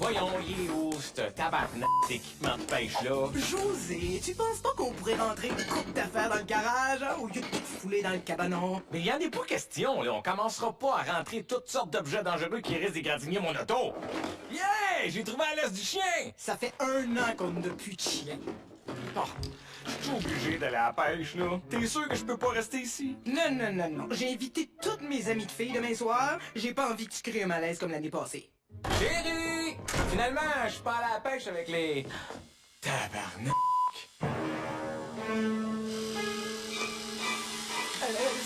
Voyons, il est où, ce tabarnak d'équipement de pêche-là? José, tu penses pas qu'on pourrait rentrer une coupe d'affaires dans le garage, hein, au lieu de tout fouler dans le cabanon? Mais il y en a pas question, là. On commencera pas à rentrer toutes sortes d'objets dangereux qui risquent d'égratigner mon auto. Yeah! J'ai trouvé la laisse du chien! Ça fait 1 an qu'on n'a plus de chien. Oh, je suis obligé d'aller à la pêche, là. T'es sûr que je peux pas rester ici? Non, non, non, non. J'ai invité toutes mes amies de filles demain soir. J'ai pas envie que tu crées un malaise comme l'année passée. Chérie! Finalement, je suis pas allé à la pêche avec les... Tabarnak!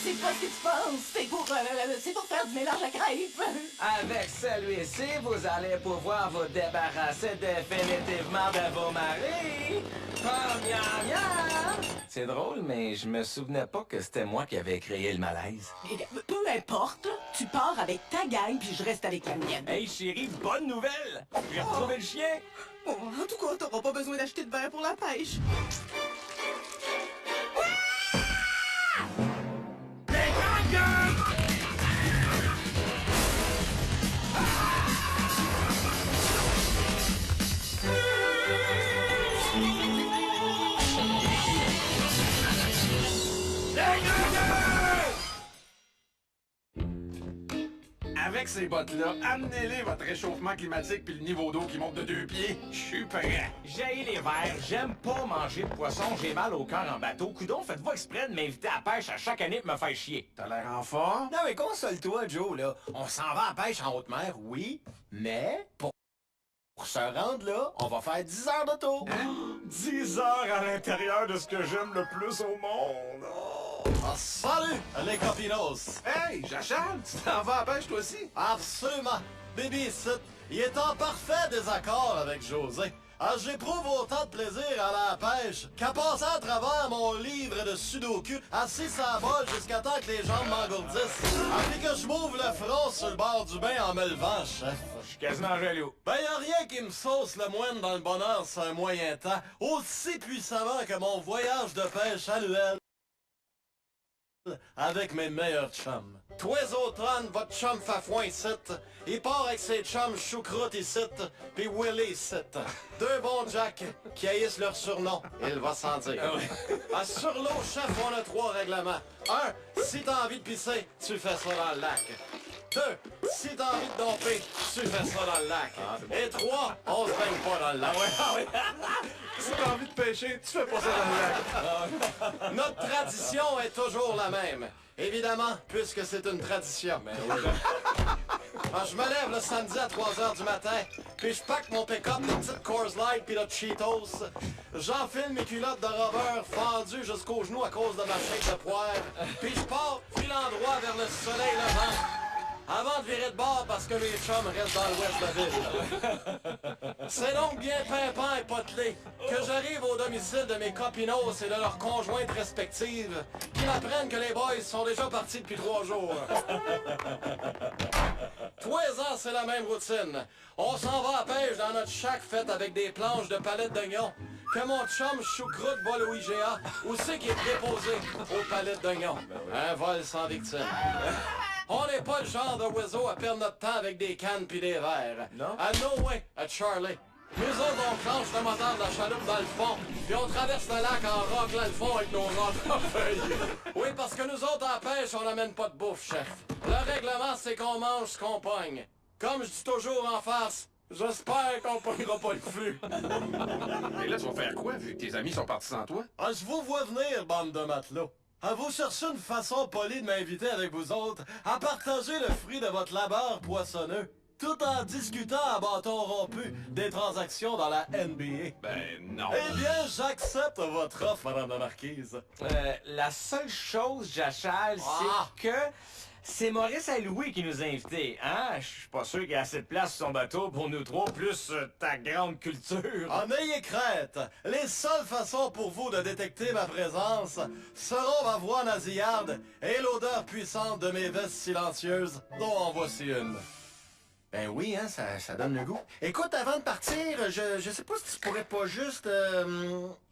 C'est pas ce que tu penses. C'est pour faire du mélange à crêpes. Avec celui-ci, vous allez pouvoir vous débarrasser définitivement de vos maris. Oh, miam, miam. C'est drôle, mais je me souvenais pas que c'était moi qui avais créé le malaise. Peu importe, tu pars avec ta gang puis je reste avec la mienne. Hey chérie, bonne nouvelle! J'ai retrouvé le chien! Bon, en tout cas, t'auras pas besoin d'acheter de verre pour la pêche. Avec ces bottes-là, amenez-les votre réchauffement climatique puis le niveau d'eau qui monte de 2 pieds. Je suis prêt. J'ai les verres, j'aime pas manger de poisson, j'ai mal au cœur en bateau. Coudon, faites-vous exprès de m'inviter à la pêche à chaque année pour me faire chier. T'as l'air en forme? Non mais console-toi, Joe, là. On s'en va à la pêche en haute mer, oui, mais pour se rendre là, on va faire 10 heures d'auto. 10 heures à l'intérieur de ce que j'aime le plus au monde. Ah, salut, les copinos! Hey, Jachal, tu t'en vas à la pêche toi aussi? Absolument! Baby ici, il est en parfait désaccord avec José. J'éprouve autant de plaisir à aller à la pêche qu'à passer à travers mon livre de sudoku assis à bol jusqu'à temps que les jambes m'engourdissent. Puis que je m'ouvre le front sur le bord du bain en me levant, chef. Je suis quasiment jaloux. Ben y'a rien qui me sauce le moine dans le bonheur sur un moyen temps, aussi puissamment que mon voyage de pêche annuel avec mes meilleurs chums. Toi autres, votre chum Fafouin ici, il part avec ses chums Choucroute ici, pis Willy ici. 2 bons Jack qui haïssent leur surnom, il va s'en dire. Sur l'eau, chef, on a 3 règlements. 1, si t'as envie de pisser, tu fais ça dans le lac. 2, si t'as envie de domper, tu fais ça dans le lac. Et 3, on se baigne pas dans le lac. Si t'as envie de pêcher, tu fais pas ça dans le lac. Notre tradition est toujours la même. Évidemment, puisque c'est une tradition. Mais oui. Je me lève le samedi à 3h du matin, puis je pack mon pick-up de petites Coors Light puis de Cheetos. J'enfile mes culottes de rubber fendues jusqu'aux genoux à cause de ma shake de poire. Puis je pars filant droit vers le soleil levant. Avant de virer de bord parce que mes chums restent dans l'ouest de la ville. C'est donc bien pimpant et potelé que j'arrive au domicile de mes copinos et de leurs conjointes respectives qui m'apprennent que les boys sont déjà partis depuis 3 jours. Tous les ans, c'est la même routine. On s'en va à pêche dans notre shack faite avec des planches de palettes d'oignons que mon chum Choucroute vole au IGA où c'est qu'il est déposé aux palettes d'oignons. Un vol sans victime. On n'est pas le genre de oiseau à perdre notre temps avec des cannes pis des verres. Non? À no way, à Charlie. Nous autres, on clenche le moteur de la chaloupe dans le fond, puis on traverse le lac en raclant le fond avec nos rampes à feuilles. Oui, parce que nous autres, à la pêche, on n'amène pas de bouffe, chef. Le règlement, c'est qu'on mange ce qu'on pogne. Comme je dis toujours en face, j'espère qu'on pognera pas le flux. Et là, tu vas faire quoi, vu que tes amis sont partis sans toi? Je vous vois venir, bande de matelots. Vous cherchez une façon polie de m'inviter avec vous autres à partager le fruit de votre labeur poissonneux, tout en discutant à bâton rompu des transactions dans la NBA. Ben non. Eh bien, j'accepte votre offre, madame la marquise. La seule chose, Jachal, c'est que c'est Maurice Aloué qui nous a invités, hein? Je suis pas sûr qu'il y a assez de place sur son bateau pour nous 3, plus ta grande culture. En ayez crainte, les seules façons pour vous de détecter ma présence seront ma voix nasillarde et l'odeur puissante de mes vestes silencieuses, dont en voici une. Ben oui, hein, ça donne le goût. Écoute, avant de partir, je sais pas si tu pourrais pas juste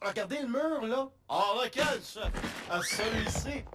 regarder le mur, là. Ah, lequel, chef? Celui-ci.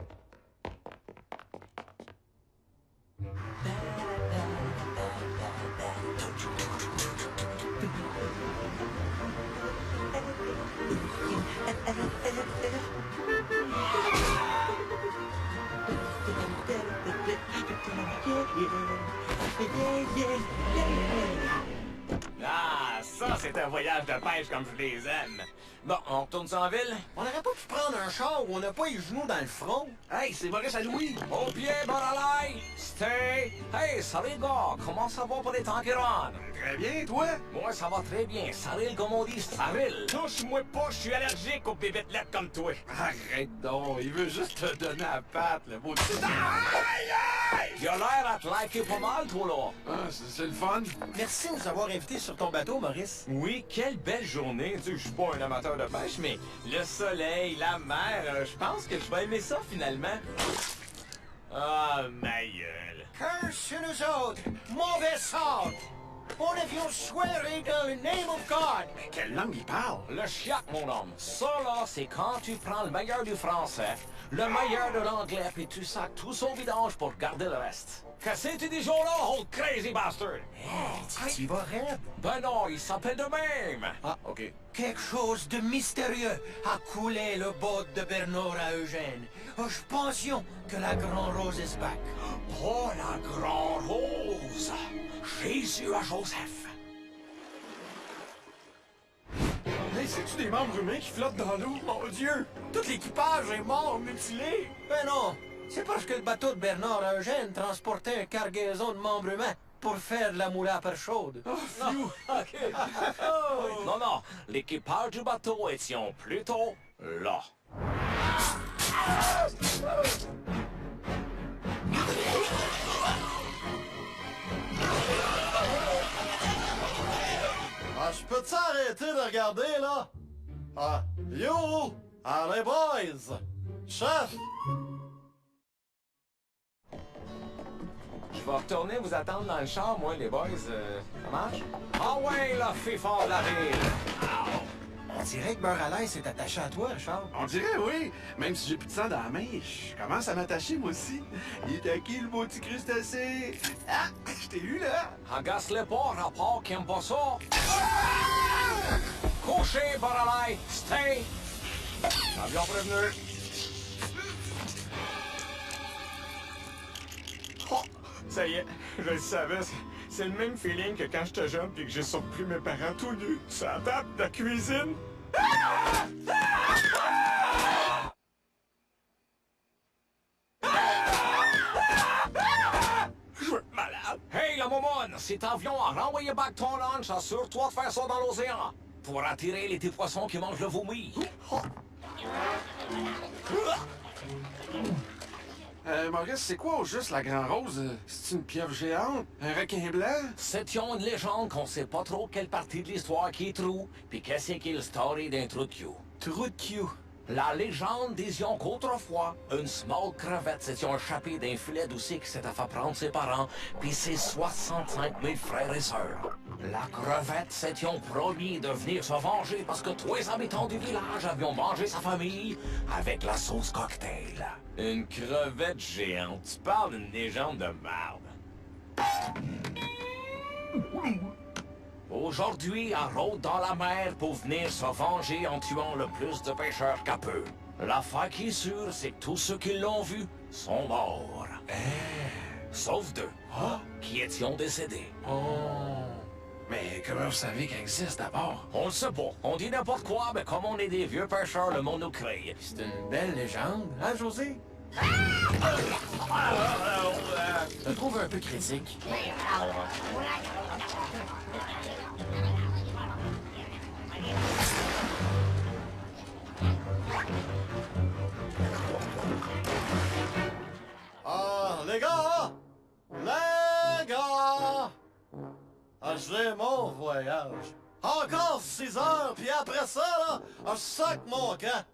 Ah, ça, c'est un voyage de pêche comme je les aime. Bon, on retourne ça en ville? On n'aurait pas pu prendre un char où on n'a pas les genoux dans le front? Hey, c'est Maurice à Louis! Au pied, Baralai! Stay! Hey, salut, gars! Comment ça va pour les temps qui rentrent? Très bien, toi? Moi, ça va très bien. Saril, comme on dit, Saril. Touche-moi pas, je suis allergique aux bébêtes lettres comme toi. Arrête donc, il veut juste te donner la patte, le beau petit... Aïe, aïe! Il a l'air à te liker pas mal, toi, là. Ah, c'est le fun. Merci de nous avoir invités sur ton bateau, Maurice. Oui, quelle belle journée. Tu sais, je suis pas un amateur de pêche, mais le soleil, la mer, je pense que je vais aimer ça, finalement. Ah, ma gueule. Curse sur nous autres, mauvais sort! On avions soiré dans le name of God! Quelle langue il parle? Le chiac, mon homme. Ça, là, c'est quand tu prends le meilleur du français, le meilleur de l'anglais, puis tu sacs tout son vidange pour garder le reste. Qu'est-ce que tu dis, là, old crazy bastard? Tu vas raide? Ben non, il s'appelle de même. Ah, OK. Quelque chose de mystérieux a coulé le boat de Bernard à Eugène. Je pensions que la Grande Rose est back. Oh, la grande rose. Jésus à Joseph. Hey, c'est-tu des membres humains qui flottent dans l'eau? Mon Dieu! Tout l'équipage est mort, mutilé! Ben non! C'est parce que le bateau de Bernard à Eugène transportait une cargaison de membres humains pour faire de la moule à perche chaude. OK. Non, non, l'équipage du bateau étions plutôt là. Ah, je peux t'arrêter de regarder, là? Ah, yo! Allez, boys! Chef! Je vais retourner vous attendre dans le char, moi, les boys. Ça marche? Ah ouais, là, fais fort la ville! On dirait que Beurre à l'ail s'est attaché à toi, Charles. On dirait, oui. Même si j'ai plus de sang dans la main, je commence à m'attacher, moi aussi. Il est à qui, le beau petit crustacé? Ah, je t'ai eu, là. Agace-le pas, rapport qui aime pas ça. Couchez, Baralai! Stay! Avion prévenu. Oh, ça y est, je le savais. C'est le même feeling que quand j'étais jeune puis que j'ai surpris mes parents tout nus sur la table de la cuisine. Je suis malade. Hey, la momone, si ton avion a renvoyé back ton lunch, assure-toi de faire ça dans l'océan pour attirer les petits poissons qui mangent le vomi. Maurice, c'est quoi au juste la Grande Rose? C'est une pieuvre géante? Un requin blanc? C'était une légende qu'on sait pas trop quelle partie de l'histoire qui est true, puis qu'est-ce qui est le story d'un trou de cul. Trou de cul. La légende dision qu'autrefois, une small crevette s'était échappée d'un filet d'oussi qui s'était fait prendre ses parents, puis ses 65 000 frères et sœurs. La crevette s'était promis de venir se venger parce que tous les habitants du village avaient mangé sa famille avec la sauce cocktail. Une crevette géante, tu parles d'une légende de merde. Aujourd'hui, elle rôde dans la mer pour venir se venger en tuant le plus de pêcheurs qu'elle peut. L'affaire qui est sûre, c'est que tous ceux qui l'ont vue sont morts. Sauf deux, qui étions décédés. Mais comment vous savez qu'elle existe d'abord? On le sait pas. On dit n'importe quoi, mais comme on est des vieux pêcheurs, le monde nous crée. C'est une belle légende, hein, José? Je le trouve un peu critique. Ah, les gars! Les gars! Ah, j'ai mon voyage. Encore 6 heures, puis après ça, là, je sac mon camp.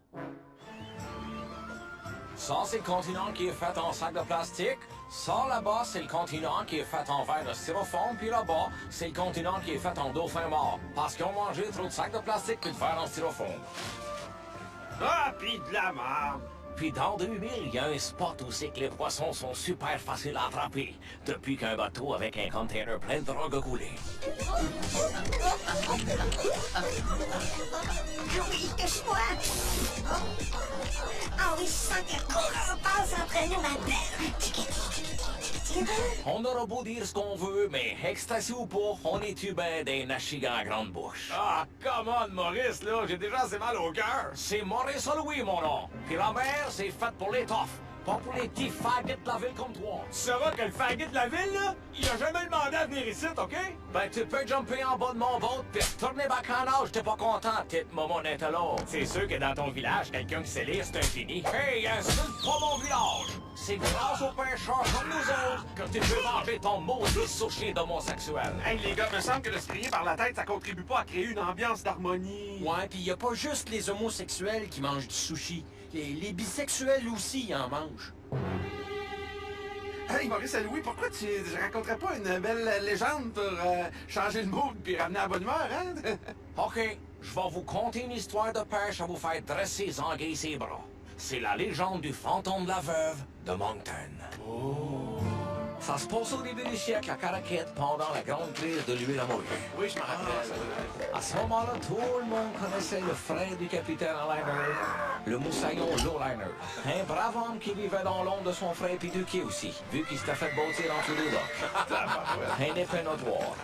Ça, c'est le continent qui est fait en sac de plastique. Ça, là-bas, c'est le continent qui est fait en verre de styrofoam. Puis là-bas, c'est le continent qui est fait en dauphin mort. Parce qu'ils ont mangé trop de sacs de plastique et de verre en styrofoam. Ah, pis de la merde! Puis dans 2000, il y a un spot où c'est que les poissons sont super faciles à attraper. Depuis qu'un bateau avec un container plein de drogue a coulé. Oui, cache-moi! En oui, je sens que le courant passe entre nous maintenant. On aura beau dire ce qu'on veut, mais ecstasy ou pas, on est-tu ben des nachigans à grande bouche. Ah, come on, Maurice, là, j'ai déjà assez mal au cœur. C'est Maurice Louis, mon nom. Puis la mer, c'est fait pour les toughs, pas pour les petits faggots de la ville comme toi. Tu sauras que le faggot de la ville, là, il a jamais demandé à venir ici, OK? Ben, tu peux jumper en bas de mon boat pis retourner back en âge, t'es pas content, petite maman interlope. C'est sûr que dans ton village, quelqu'un qui sait lire, c'est un génie. Hey, insulte pas mon village! C'est grâce aux pêcheurs comme nous autres que tu peux manger ton maudit sushi d'homosexuel. Hey, les gars, me semble que de se crier par la tête, ça contribue pas à créer une ambiance d'harmonie. Ouais, pis y a pas juste les homosexuels qui mangent du sushi. Les bisexuels aussi, ils en mangent. Hey, Maurice et Louis, pourquoi tu raconterais pas une belle légende pour changer le mood puis ramener à la bonne humeur, hein? OK, je vais vous conter une histoire de pêche à vous faire dresser les anguilles ses bras. C'est la légende du fantôme de la veuve de Moncton. Oh. Ça se passe au début du siècle à Caraquet pendant la grande crise de l'huile à morue. Oui, je m'en rappelle. À ce moment-là, tout le monde connaissait le frère du capitaine Liner, le moussaillon Lowliner. Un brave homme qui vivait dans l'ombre de son frère puis du quai aussi, vu qu'il s'était fait bâtir dans tous les docks. Un épais notoire.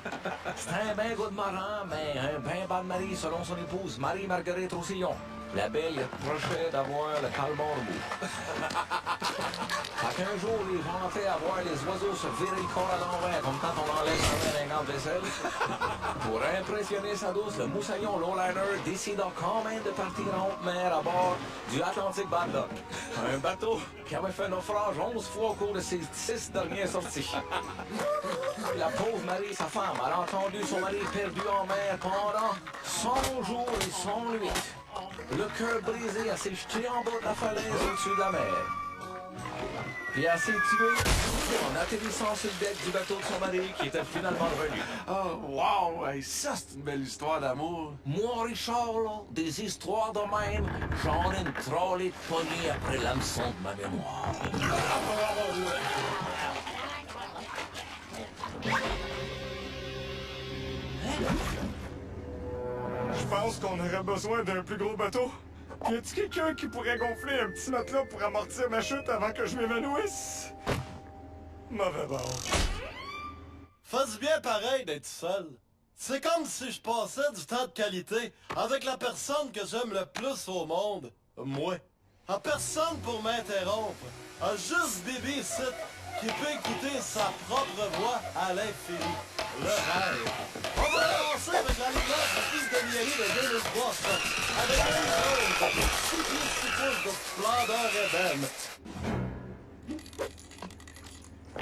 C'était un ben gars de marin, mais un ben bas de mari selon son épouse, Marie-Marguerite Roussillon. La belle reprochait d'avoir le calmar mou. Fait qu'un jour, les gens rentraient à voir les oiseaux se virer le corps à l'envers, comme quand on enlève un gant de vaisselle. Pour impressionner sa douce, le moussaillon Lowliner décida quand même de partir en haute mer à bord du Atlantic Bad Luck. Un bateau qui avait fait naufrage 11 fois au cours de ses 6 dernières sorties. La pauvre Marie, sa femme, a entendu son mari perdu en mer pendant 100 jours et 100 nuits. Le cœur brisé, elle s'est jetée en bas de la falaise au-dessus de la mer. Puis elle s'est tuée en atterrissant sur le deck du bateau de son mari qui était finalement revenu. Oh, wow! Hey, ça, c'est une belle histoire d'amour. Moi, Richard, là, des histoires de même, j'en ai une trollée de poignée après l'hameçon de ma mémoire. Je pense qu'on aurait besoin d'un plus gros bateau. Y a-t-il quelqu'un qui pourrait gonfler un petit matelas pour amortir ma chute avant que je m'évanouisse? Mauvais bord. Fais bien pareil d'être seul. C'est comme si je passais du temps de qualité avec la personne que j'aime le plus au monde. Moi. À personne pour m'interrompre. À juste bébé ici qui peut écouter sa propre voix à l'infini. Le rêve. On va lancer avec la lignage de fils de Miami de 2003, avec un jaune de 6 pieds 6 pouces de splendeur ébène.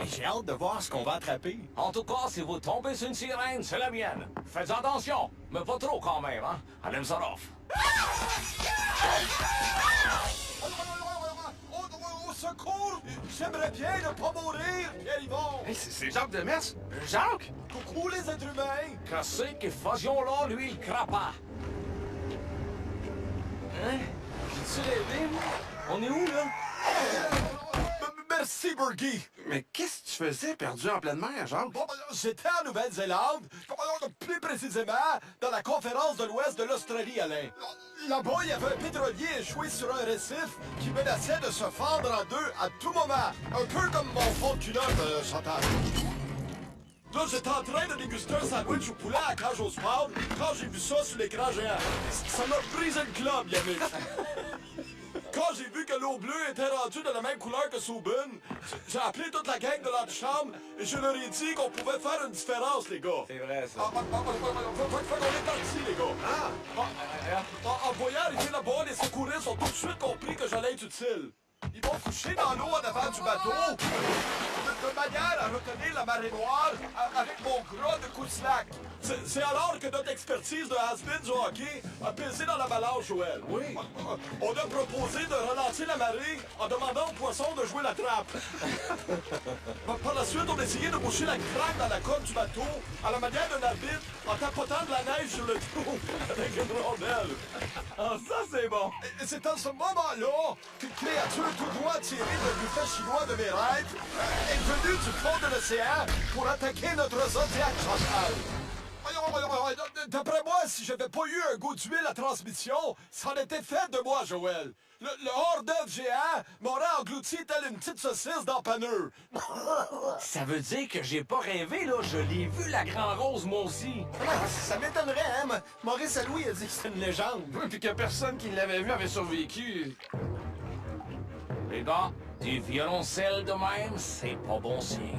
J'ai hâte de voir ce qu'on va attraper. En tout cas, si vous tombez sur une sirène, c'est la mienne. Faites attention, mais pas trop quand même, hein. Elle aime ça rough. Au secours! J'aimerais bien ne pas mourir, Pierre-Yvon! Hey, c'est Jacques Demers? Jacques? Coucou les êtres humains! Qu'est-ce que faisions là, lui, le crapa? Hein? J'ai-tu rêvé, moi? On est où, là? Merci, Burgie! Mais qu'est-ce que tu faisais perdu en pleine mer, Jacques? Bon, j'étais en Nouvelle-Zélande, plus précisément dans la conférence de l'Ouest de l'Australie, Alain. Là-bas, il y avait un pétrolier échoué sur un récif qui menaçait de se fendre en deux à tout moment. Un peu comme mon fond de culotte, Chantal. Là, j'étais en train de déguster un sandwich au poulet à la cage au sport quand j'ai vu ça sur l'écran géant. Ça m'a brisé le club, Yannick. Quand j'ai vu que l'eau bleue était rendue de la même couleur que Soubun, j'ai appelé toute la gang de l'antichambre et je leur ai dit qu'on pouvait faire une différence, les gars. C'est vrai, ça. Fait qu'on est partis, les gars. En voyant arriver là-bas, les secouristes ont tout de suite compris que j'allais être utile. Ils m'ont couché dans l'eau en avant du bateau, de manière à retenir la marée noire avec mon gras de coups de slack. C'est alors que notre expertise de has-been du hockey a pesé dans la balance, Joël. Oui. On a proposé de ralentir la marée en demandant aux poissons de jouer la trappe. Par la suite, on a essayé de boucher la craque dans la coque du bateau à la manière d'un arbitre en tapotant de la neige sur le dos avec une rondelle. Ah, ça, c'est bon. Et c'est à ce moment-là qu'une créature tout droit tirée d'un buffet chinois de mes rêves est venue du fond de l'océan pour attaquer notre zodiac central. D'après moi, si j'avais pas eu un goût d'huile à transmission, ça en était fait de moi, Joël. Le hors-d'œuvre géant m'aurait englouti tel une petite saucisse dans paneux. Ça veut dire que j'ai pas rêvé, là. Je l'ai vu, la Grand Rose, moi aussi. Ça m'étonnerait, hein? Maurice Louis a dit que c'est une légende. Oui, puis que personne qui l'avait vu avait survécu. Les gars, du violoncelle de même, c'est pas bon signe.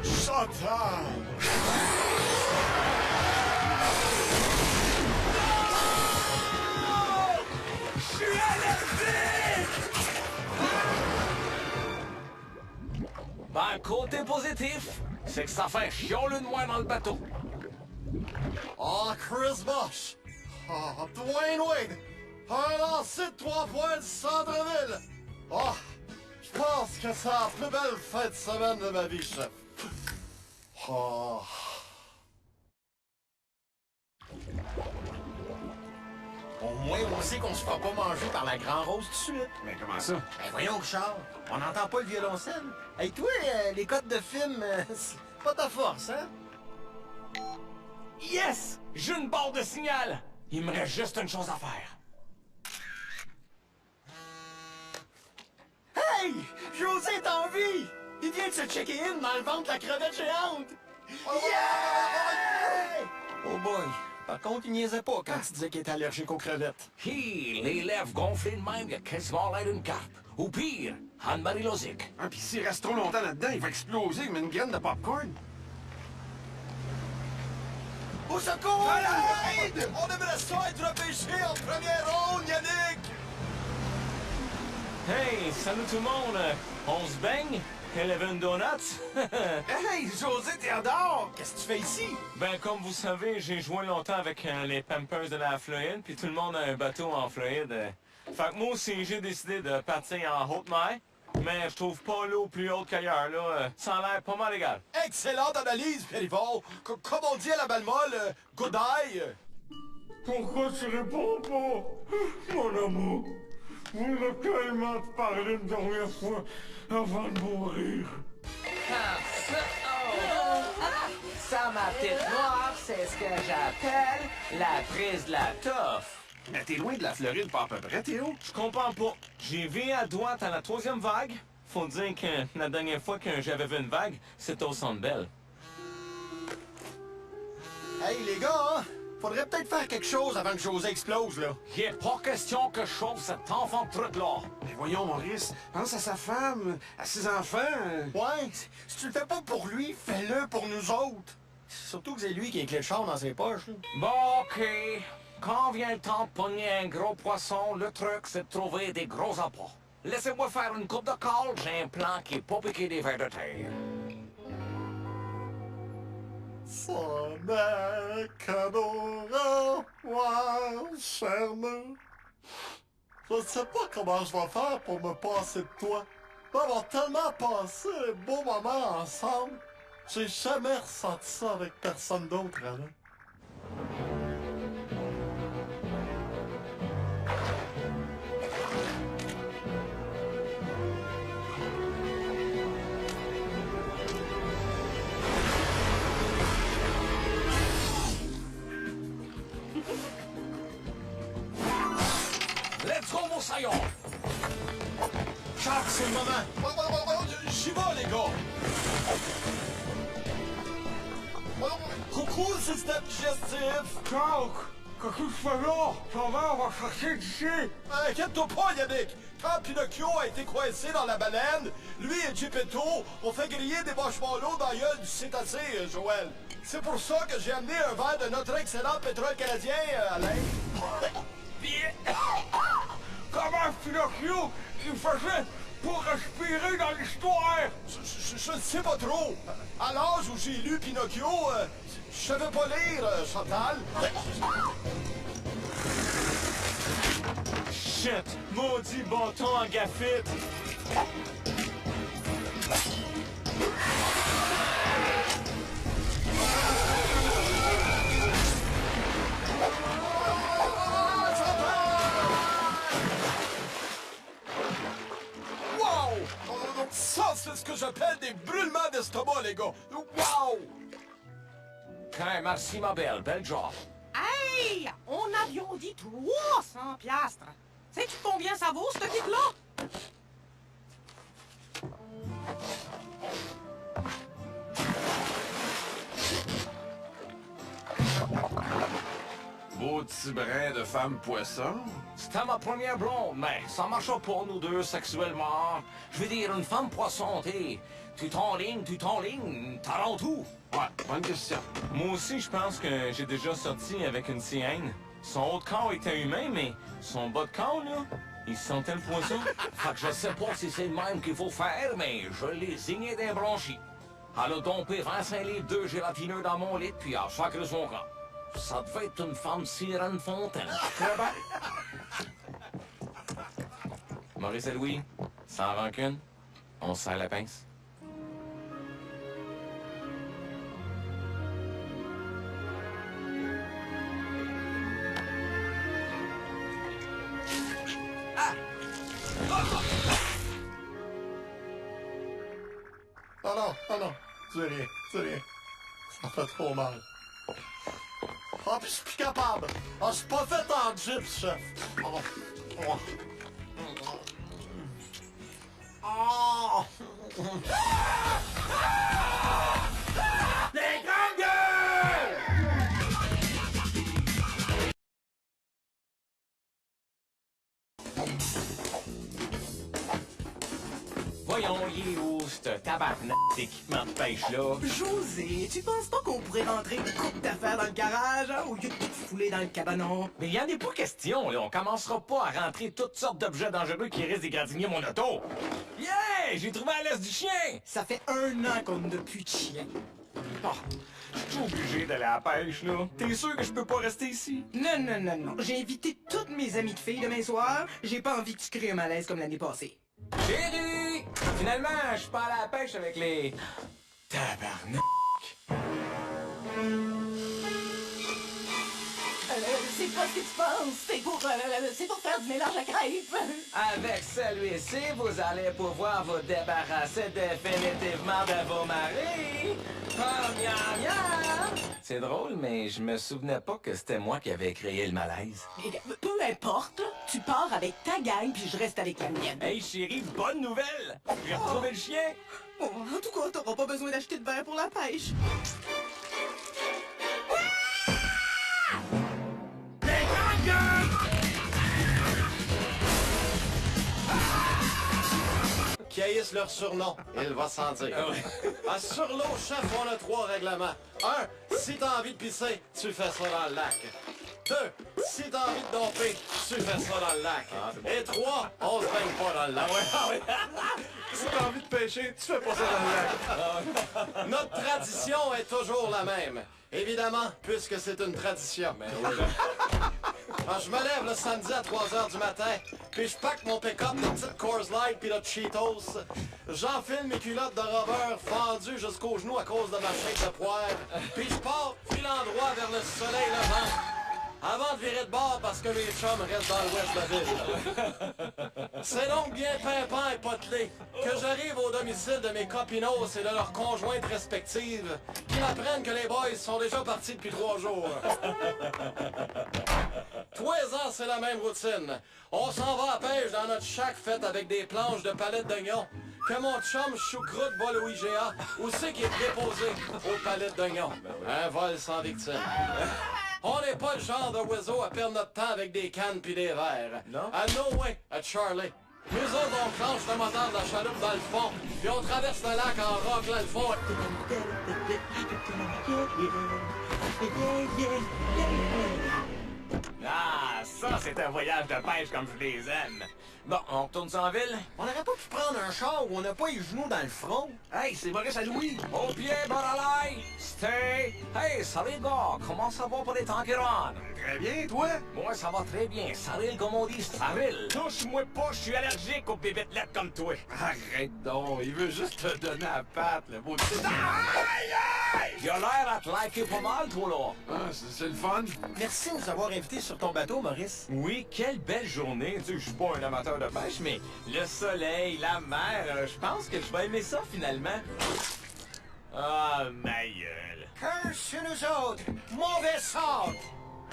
Chantal! Je suis allergique! Ben, côté positif, c'est que ça fait chiole de moins dans le bateau. Oh, Chris Bosh! Oh, Dwayne Wade! Un lancer de 3 points du centre-ville! Oh, je pense que c'est la plus belle fin de semaine de ma vie, chef. Oh. Au moins, on sait qu'on se fera pas manger par la Grand Rose tout de suite. Mais comment ça? Ben voyons, Richard, on n'entend pas le violoncelle. Hey, toi, les codes de film, c'est pas ta force, hein? Yes! J'ai une barre de signal! Il me reste juste une chose à faire. Hey! José est en vie! Il vient de se checker in dans le ventre de la crevette géante! Yeah! Oh boy! Par contre, il niaisait pas quand tu disais qu'il était allergique aux crevettes. Hi, les lèvres gonflées de même, il a quasiment l'air d'une carpe. Ou pire, Anne-Marie Lozic. Ah, puis s'il reste trop longtemps là-dedans, il va exploser comme une graine de popcorn. Au secours! À l'aide! On aimerait ça être repêché en première ronde, Yannick! Hey, salut tout le monde! On se baigne? Eleven Donuts? Hey, José Théodore! Qu'est-ce que tu fais ici? Ben, comme vous savez, j'ai joué longtemps avec les Pampers de la Floride, puis tout le monde a un bateau en Floride. Fait que moi aussi, j'ai décidé de partir en haute mer, mais je trouve pas l'eau plus haute qu'ailleurs, là. Ça a l'air pas mal égal. Excellente analyse, Périvol! Comme on dit à la Balmol, good eye! Pourquoi tu réponds pas? Mon amour, vous m'avez tellement parlé une dernière fois avant de mourir. Ça, ma petite noire, c'est ce que j'appelle la prise de la toffe. Mais t'es loin de la Floride, pas à peu près, Théo? Je comprends pas. J'ai vu à droite à la 3e vague. Faut dire que la dernière fois que j'avais vu une vague, c'était au Centre Bell. Hey, les gars, hein? Faudrait peut-être faire quelque chose avant que José explose, là. Il est pas question que je chauffe cet enfant de truc-là. Mais voyons, Maurice, pense à sa femme, à ses enfants. Ouais, si tu le fais pas pour lui, fais-le pour nous autres. Surtout que c'est lui qui a une clé de char dans ses poches, là. Bon, OK. Quand vient le temps de pogner un gros poisson, le truc, c'est de trouver des gros appâts. Laissez-moi faire une coupe de colle, j'ai un plan qui est pas piqué des vers de terre. Je ne sais pas comment je vais faire pour me passer de toi. On va tellement passer un beau moment ensemble. J'ai jamais ressenti ça avec personne d'autre avant. Let's go, Moussaillon! Jacques, c'est le moment! J'y vais, les gars! Coucou, le système digestif! Jacques, qu'est-ce que tu fais là? Ça va, on va chercher d'ici. Inquiète-toi pas, Yannick! Quand Pinocchio a été coincé dans la baleine, lui et Geppetto ont fait griller des marshmallows dans la gueule du cétacé, Joël. C'est pour ça que j'ai amené un verre de notre excellent pétrole canadien, Alain. Comment Pinocchio, il faisait pour respirer dans l'histoire? Je ne sais pas trop. À l'âge où j'ai lu Pinocchio, je savais pas lire, Chantal. Shit! Maudit bâton en graphite! Wow! Ça, c'est ce que j'appelle des brûlements d'estomac, les gars. Wow! Hey, merci, ma belle. Bel job. Hey! On avions dit 300 piastres. Sais-tu combien ça vaut, ce kit-là? Beau petit brin de femme poisson. C'était ma première blonde, mais ça marchera pas, nous deux, sexuellement. Je veux dire, une femme poisson, tu t'enlignes, t'as rend tout. Ouais, bonne question. Moi aussi, je pense que j'ai déjà sorti avec une sienne. Son haut de corps était humain, mais son bas de corps, là, il sentait le poisson. Fait que je sais pas si c'est le même qu'il faut faire, mais je l'ai signé d'un branchi. Elle a dompé 25 livres de gélatineux dans mon lit, puis elle a sacré son camp. Ça devait être une femme sirène fontaine. Très bien. Maurice et Louis, sans rancune, on se serre la pince. Oh non, oh non. C'est rien, c'est rien. Ça fait trop mal. Ah, puis je suis plus capable. Ah, je suis pas fait en gyps, chef. Oh. Oh. Oh. Les grandes gueules! Voyons, il est où, ce tabarnak d'équipement de pêche-là? José, tu penses pas qu'on pourrait rentrer une coupe d'affaires dans le garage, hein, au lieu de tout fouler dans le cabanon? Mais y en est pas question, là. On commencera pas à rentrer toutes sortes d'objets dangereux qui risquent d'égratigner mon auto. Yeah! J'ai trouvé la laisse du chien! Ça fait 1 an qu'on n'a plus de chien. Oh, je suis obligé d'aller à la pêche, là. T'es sûr que je peux pas rester ici? Non, non, non, non. J'ai invité toutes mes amies de filles demain soir. J'ai pas envie que tu crées un malaise comme l'année passée. Chérie! Finalement, je suis pas allé à la pêche avec les... Tabarnak! C'est pas ce que tu penses. C'est pour faire du mélange à crêpes. Avec celui-ci, vous allez pouvoir vous débarrasser définitivement de vos maris. Oh, miam, miam. C'est drôle, mais je me souvenais pas que c'était moi qui avais créé le malaise. Peu importe, tu pars avec ta gang puis je reste avec la mienne. Hey chérie, bonne nouvelle! J'ai retrouvé le chien! Oh, en tout cas, t'auras pas besoin d'acheter de verre pour la pêche. Qui haïssent leur surnom, il va s'en dire. Ah, sur l'eau, chef, on a 3 règlements. 1, si t'as envie de pisser, tu fais ça dans le lac. 2, si t'as envie de domper, tu fais ça dans le lac. Et 3, on se baigne pas dans le lac. Si t'as envie de pêcher, tu fais pas ça dans le lac. Notre tradition est toujours la même. Évidemment, puisque c'est une tradition. Ah, je me lève le samedi à 3h du matin, puis je pack mon pick-up de petites Coors Light puis de Cheetos. J'enfile mes culottes de rubber fendues jusqu'aux genoux à cause de ma shake de poire, puis je pars filant droit vers le soleil levant. Avant de virer de bord parce que mes chums restent dans l'ouest de la ville. C'est donc bien pimpant et potelé que j'arrive au domicile de mes copinos et de leurs conjointes respectives qui m'apprennent que les boys sont déjà partis depuis 3 jours. Tous les ans, c'est la même routine. On s'en va à pêche dans notre shack faite avec des planches de palettes d'oignons que mon chum choucroute vole au IGA où c'est qu'il est déposé aux palettes d'oignons. Un vol sans victime. On n'est pas le genre de oiseau à perdre notre temps avec des cannes pis des verres. Non? À no way, à Charlie. Nous autres, on clenche le moteur de la chaloupe dans le fond, puis on traverse le lac en roclant le fond. Ah, ça, c'est un voyage de pêche comme je les aime. Bon, on retourne en ville? On n'aurait pas pu prendre un char où on n'a pas les genoux dans le front. Hey, c'est Maurice à Louis. Au pied, Boralai. Stay. Hey, salut gars, comment ça va pour les temps qui rentrent? Très bien, toi? Moi, ça va très bien. Saril, comme on dit, Saril. Touche-moi pas, je suis allergique aux bébêtes lettres comme toi. Arrête donc, il veut juste te donner la patte, le beau petit... Il a l'air à te liker pas mal, toi, là. Ah, c'est le fun. Merci de nous avoir invité sur ton bateau, Maurice. Oui, quelle belle journée. Tu sais, je suis pas un amateur de pêche, mais le soleil, la mer, je pense que je vais aimer ça finalement. Ah, ma gueule. Curse sur nous autres! Mauvais sort!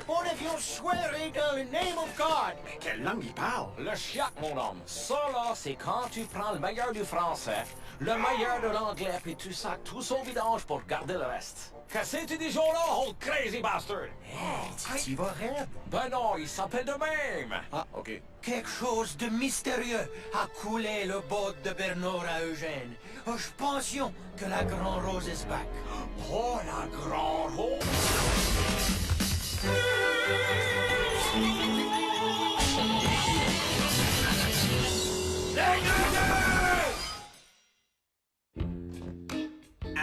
On avions soiré dans le name of God! Quelle langue il parle? Le chiac, mon homme. Ça, là, c'est quand tu prends le meilleur du français, le meilleur de l'anglais, puis tu sacs tout son vidange pour garder le reste. Qu'est-ce que tu dis, là, old crazy bastard? Tu vas raide? Ben non, il s'appelle de même. Ah, OK. Quelque chose de mystérieux a coulé le boat de Bernard à Eugène. Je pensions que la Grande Rose est back. Oh, la grande rose.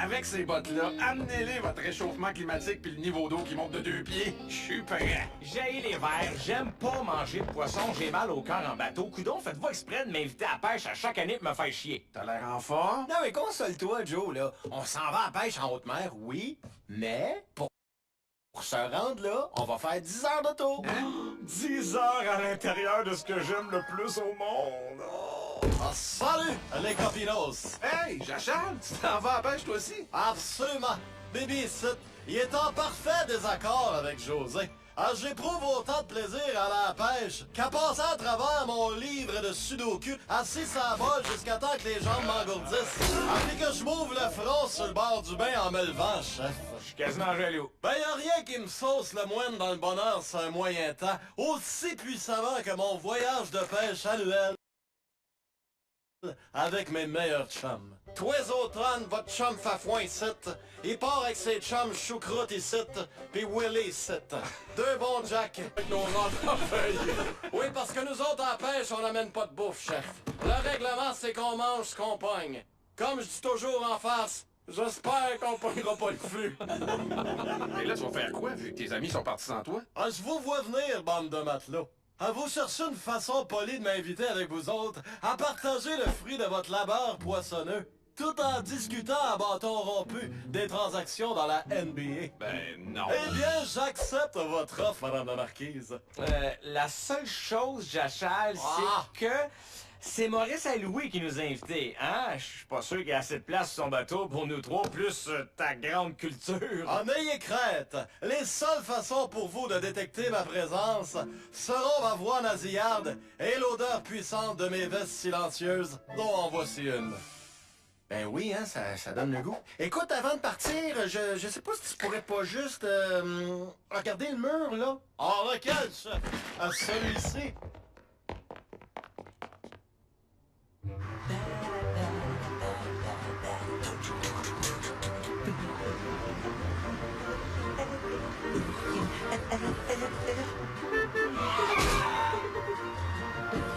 Avec ces bottes-là, amenez-les votre réchauffement climatique puis le niveau d'eau qui monte de 2 pieds. Je suis prêt. J'ai les verres, j'aime pas manger de poisson, j'ai mal au cœur en bateau. Coudon, faites-vous exprès de m'inviter à la pêche à chaque année pour me faire chier. T'as l'air en forme? Non, mais console-toi, Joe, là. On s'en va à la pêche en haute mer, oui, mais pour se rendre là, on va faire 10 heures d'auto. 10 heures à l'intérieur de ce que j'aime le plus au monde. Oh. Ah, salut, les copinos! Hey, Jachal, tu t'en vas à la pêche toi aussi? Absolument! Baby, il est en parfait désaccord avec José. Ah, j'éprouve autant de plaisir à la pêche qu'à passer à travers mon livre de sudoku assis sur la bol jusqu'à temps que les jambes m'engourdissent. Puis que je m'ouvre le front sur le bord du bain en me levant, chef. Je suis quasiment jaloux. Ben y'a rien qui me sauce le moine dans le bonheur sur un moyen temps, aussi puissamment que mon voyage de pêche annuel avec mes meilleurs chums. Toi, automne, votre chum Fafouin ici, il part avec ses chums choucroute ici, pis Willy ici. Deux bons Jack avec nos rentres en feuille. Oui, parce que nous autres, à la pêche, on n'amène pas de bouffe, chef. Le règlement, c'est qu'on mange ce qu'on pogne. Comme je dis toujours en face, j'espère qu'on pognera pas le flux. Et là, tu vas faire quoi, vu que tes amis sont partis sans toi? Ah, je vous vois venir, bande de matelots. À vous chercher une façon polie de m'inviter avec vous autres à partager le fruit de votre labeur poissonneux, tout en discutant à bâton rompu des transactions dans la NBA. Ben non. Eh bien, j'accepte votre offre, madame la marquise. La seule chose, Jachal, Ah. c'est que c'est Maurice et Louis qui nous a invités, hein? Je suis pas sûr qu'il y a assez de place sur son bateau pour nous trois, plus ta grande culture. En ayez crête, les seules façons pour vous de détecter ma présence seront ma voix nasillarde et l'odeur puissante de mes vestes silencieuses, dont en voici une. Ben oui, hein, ça donne le goût. Écoute, avant de partir, je sais pas si tu pourrais pas juste regarder le mur, là. Ah, lequel, chef? Ah, celui-ci.